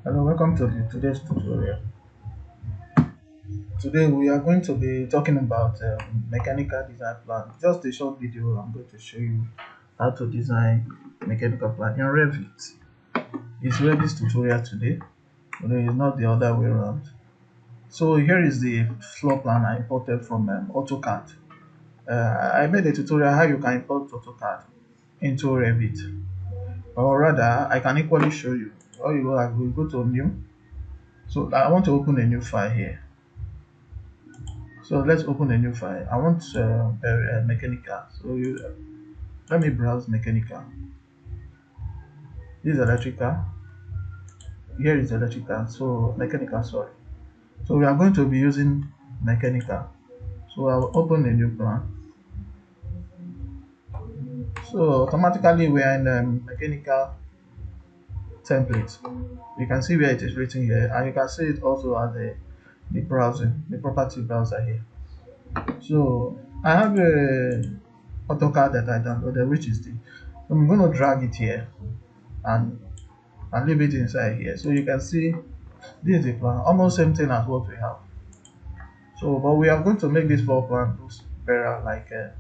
Hello, welcome to today's tutorial. Today we are going to be talking about mechanical design plan. Just a short video. I'm going to show you how to design mechanical plan in Revit. It's Revit's tutorial today, but it's not the other way around. So here is the floor plan I imported from AutoCAD. I made a tutorial how you can import AutoCAD into Revit, or rather, I can equally show you. All you go, I will go to new. So I want to open a new file here. So let's open a new file. I want mechanical. So let me browse mechanical. This is electrical. Here is electrical. So mechanical, sorry. So we are going to be using mechanical. So I'll open a new plan. So automatically we are in the mechanical template. You can see where it is written here, and you can see it also at the browsing, the property browser here. So I have a AutoCAD that I downloaded, which is the. I'm going to drag it here and leave it inside here, so you can see this is the plan, almost same thing as what we have. So but we are going to make this floor plan look better like a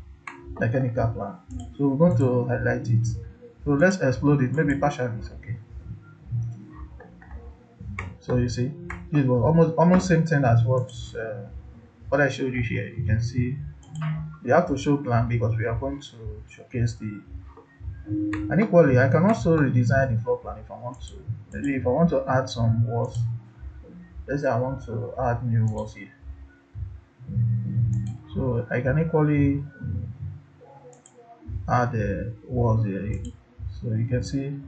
mechanical plan. So we're going to highlight it. So let's explode it, maybe partially is okay. So you see this was almost same thing as what I showed you here. You can see you have to show plan because we are going to showcase the. And equally, I can also redesign the floor plan if I want to. Maybe if I want to add some walls, let's say I want to add new walls here. So I can equally add the walls here. So you can see.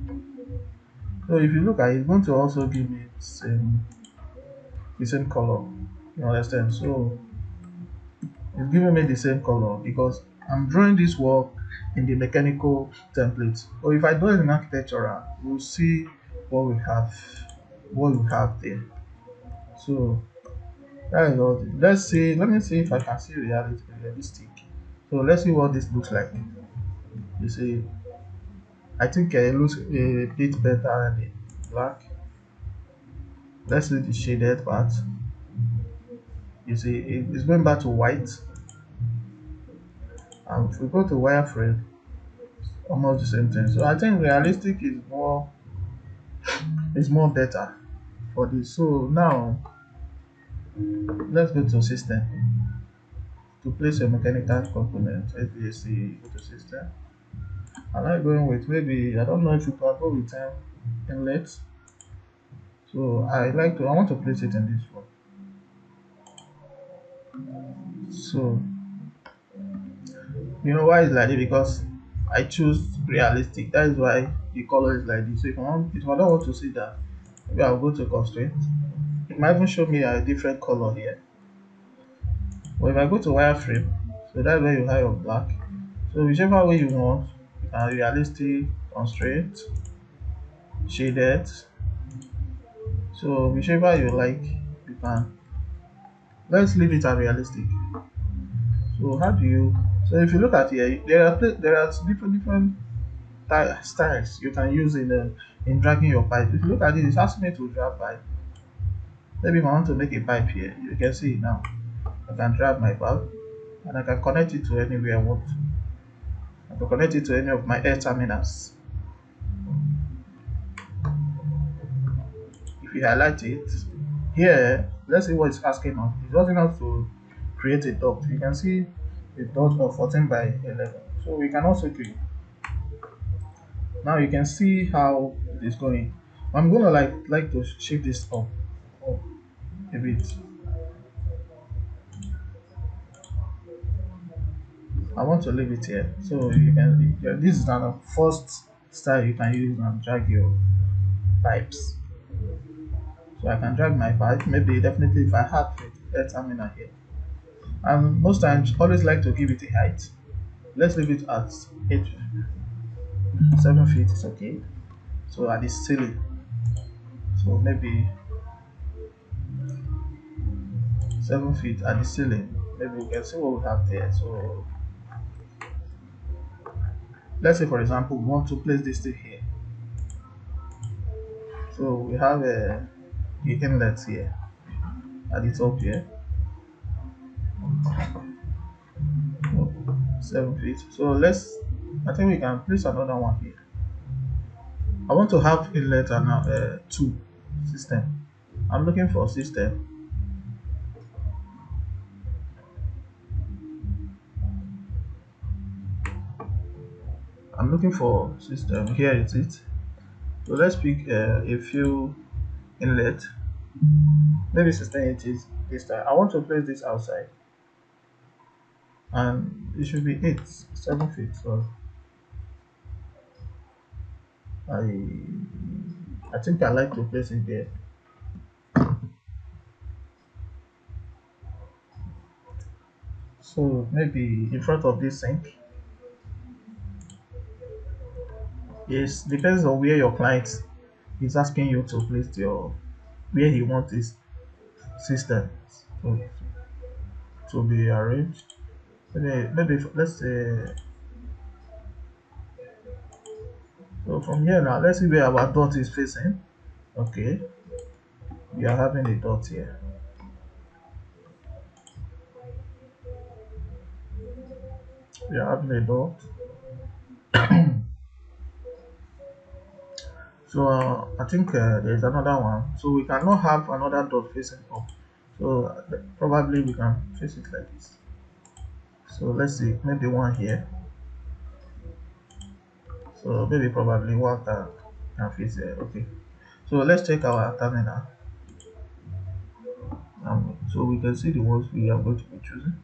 So if you look at it, it's going to also give me the same color. You understand? So it's giving me the same color because I'm drawing this wall in the mechanical template. Or if I do it in architectural, we'll see what we have there. So that is all. Let's see. Let me see if I can see realistic. So let's see what this looks like. You see, I think it looks a bit better than the black. Let's see the shaded part. You see, it's going back to white. And if we go to wireframe, almost the same thing. So I think realistic is more better for this. So now let's go to system to place a mechanical component. HVAC, go to system. And I'm going with maybe I don't know if you can go with inlet. So I want to place it in this one. So you know why it's like this? Because I choose realistic. That is why the color is like this. So if I don't want to see that, maybe I'll go to constraint. It might even show me a different color here. But if I go to wireframe, so that's where you have your black. So whichever way you want, you can realistic, constraint, shaded. So whichever you like, you can. Let's leave it at realistic. So how do you? So if you look at here, there are different styles you can use in dragging your pipe. If you look at it, it's asking me to drag pipe. Maybe if I want to make a pipe here, you can see it now. I can drag my pipe and I can connect it to anywhere I want. I can connect it to any of my air terminals. If you highlight it here, let's see what it's asking us. It's asking us to create a duct. You can see a duct of 14 by 11. So we can also do it. Now you can see how it is going. I'm gonna like to shift this up a bit. I want to leave it here. So you can this is the first style you can use and drag your pipes. So I can drag my pipe. Maybe definitely if I have a terminal here. And most times always like to give it a height. Let's leave it at 7 feet is okay. So at the ceiling. So maybe 7 feet at the ceiling. Maybe we can see what we have there. So let's say for example we want to place this thing here. So we have the inlet here at the top here. Oh, 7 feet. So I think we can place another one here. I want to have inlet and two system. I'm looking for a system. I'm looking for system. Here it is. So let's pick a few inlet. Maybe system it is this time. I want to place this outside, and it should be 7 feet. So I think I like to place it there. So maybe in front of this sink. It depends on where your client is asking you to place your where he wants his system to, to be arranged. Maybe let's say so from here now. Let's see where our dot is facing. Okay, we are having a dot here. We are having a dot. So I think there's another one. So we cannot have another dot facing up. So probably we can face it like this. So let's see, maybe one here. So maybe probably one can face there. Okay. So let's check our terminal. So we can see the ones we are going to be choosing.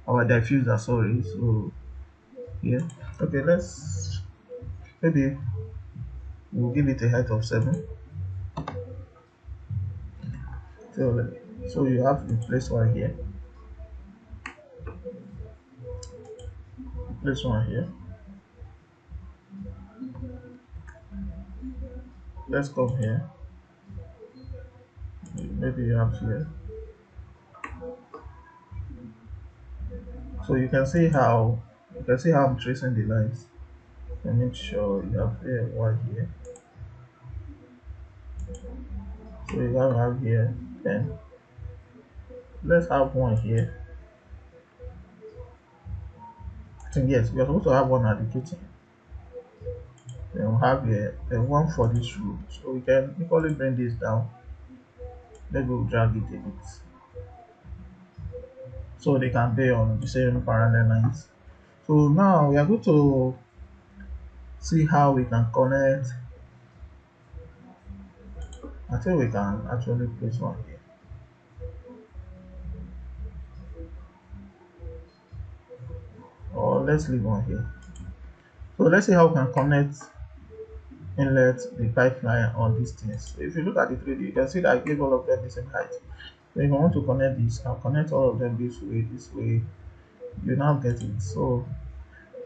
Our diffuser, sorry. So here. Okay, let's maybe we'll give it a height of 7. So you have to place one here. Place one here. Let's come here. Maybe you have here. So you can see how I'm tracing the lines. And make sure you have one here. So you have here. Then let's have one here. I think yes, we are supposed to have one at the kitchen. Then we'll have a one for this room. So we can equally bring this down. Maybe we'll drag it a bit. So they can be on the same parallel lines. So now we are going to see how we can connect. I think we can actually place one here. Or let's leave one here. So let's see how we can connect inlet the pipeline on these things. So if you look at the 3D, you can see that I gave all of them the same height. So if I want to connect this, I'll connect all of them this way. You now get it. So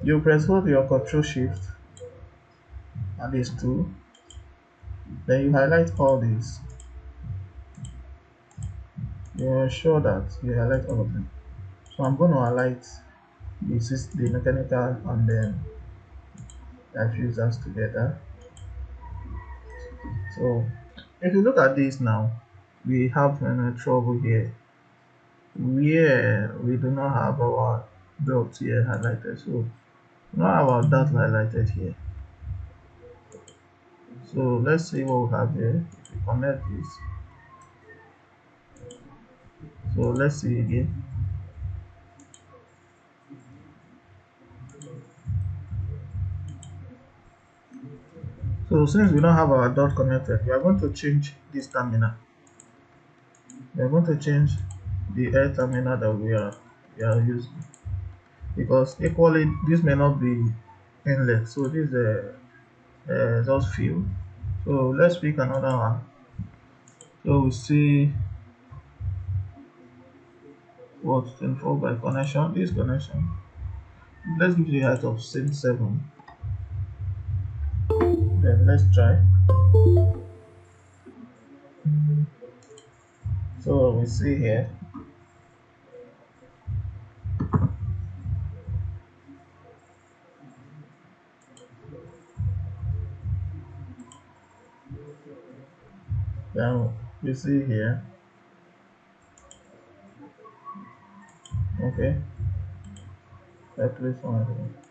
you press hold your control shift and these two. Then you highlight all these. You ensure that you highlight all of them. So I'm going to highlight the mechanical and then diffusers together. So if you look at this now, we have trouble here where we do not have our belt here highlighted. So we don't have our dot highlighted here. So let's see what we have here. If we connect this, so let's see again. So since we don't have our dot connected, we are going to change this terminal. We are going to change the air terminal that we are using, because equally this may not be inlet. So this is a exhaust field. So let's pick another one. So we see what 24 by connection. This connection. Let's give it a height of 7. Then let's try. So we see here. Then you see here, okay, let's place one here.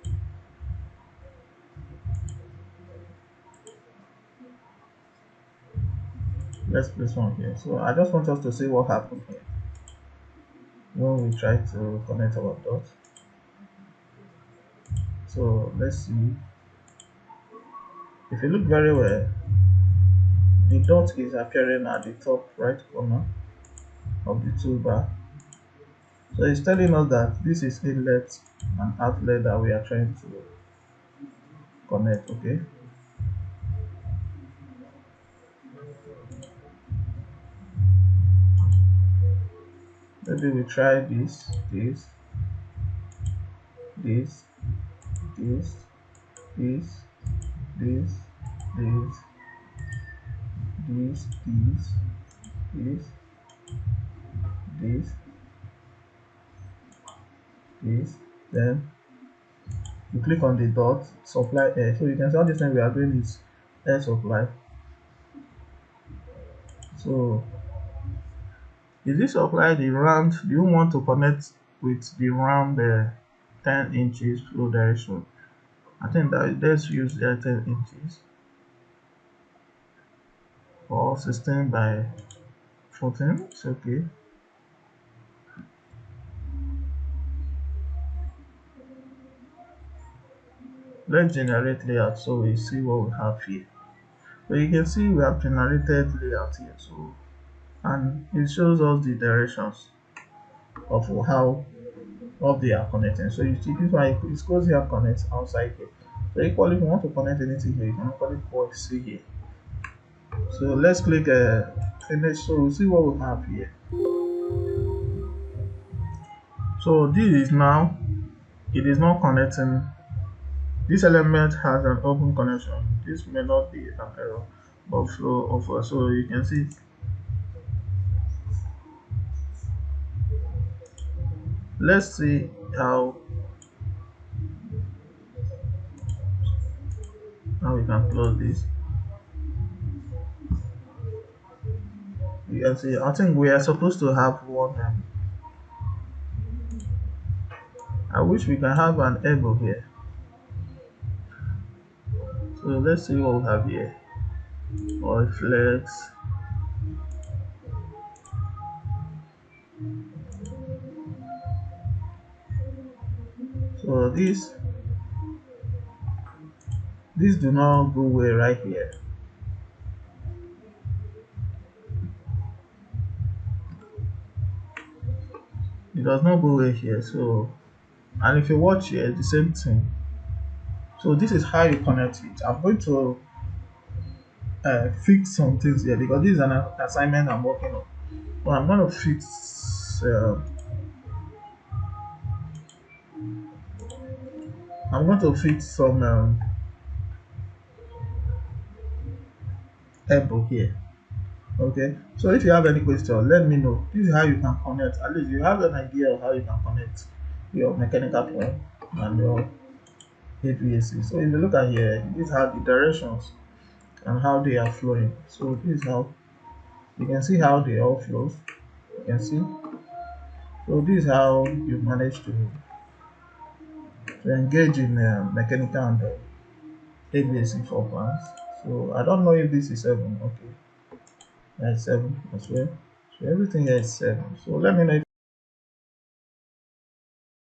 Let's place one here. So I just want us to see what happened here when we try to connect our dot. So let's see. If you look very well, the dot is appearing at the top right corner of the toolbar. So it's telling us that this is inlet and outlet that we are trying to connect. Okay. Maybe we try this, this, this, this, this, this, this, this. Then you click on the dot, supply air. So you can see all this thing we are doing is air supply. So is this supply the round? Do you want to connect with the round 10 inches flow direction? I think that let's use the 10 inches or 16 by 14. It's okay. Let's generate layout so we see what we have here. So you can see we have generated layout here. So and it shows us the directions of how they are connecting. So you see this one it goes here connects outside here. So equally if you want to connect anything here, you can equally call see here. So let's click finish. So we'll see what we have here. So this is now it is not connecting. This element has an open connection. This may not be an error but flow offer. So you can see let's see how we can close this. You can see I think we are supposed to have one I wish we can have an elbow here. So let's see what we have here. Oil flex. So this do not go away right here. It does not go away here. So and if you watch here, the same thing. So this is how you connect it. I'm going to fix some things here because this is an assignment I'm working on. So I'm going to fix. I'm going to fix some elbow here. Okay. So if you have any question, let me know. This is how you can connect. At least you have an idea of how you can connect your mechanical point and your HVAC. So if you look at here, these are the directions and how they are flowing. So this is how you can see how they all flows. You can see. So this is how you manage to engage in mechanical and HVAC for plants. So I don't know if this is 7. Okay, that's 7 as well. So everything here is 7. So let me know if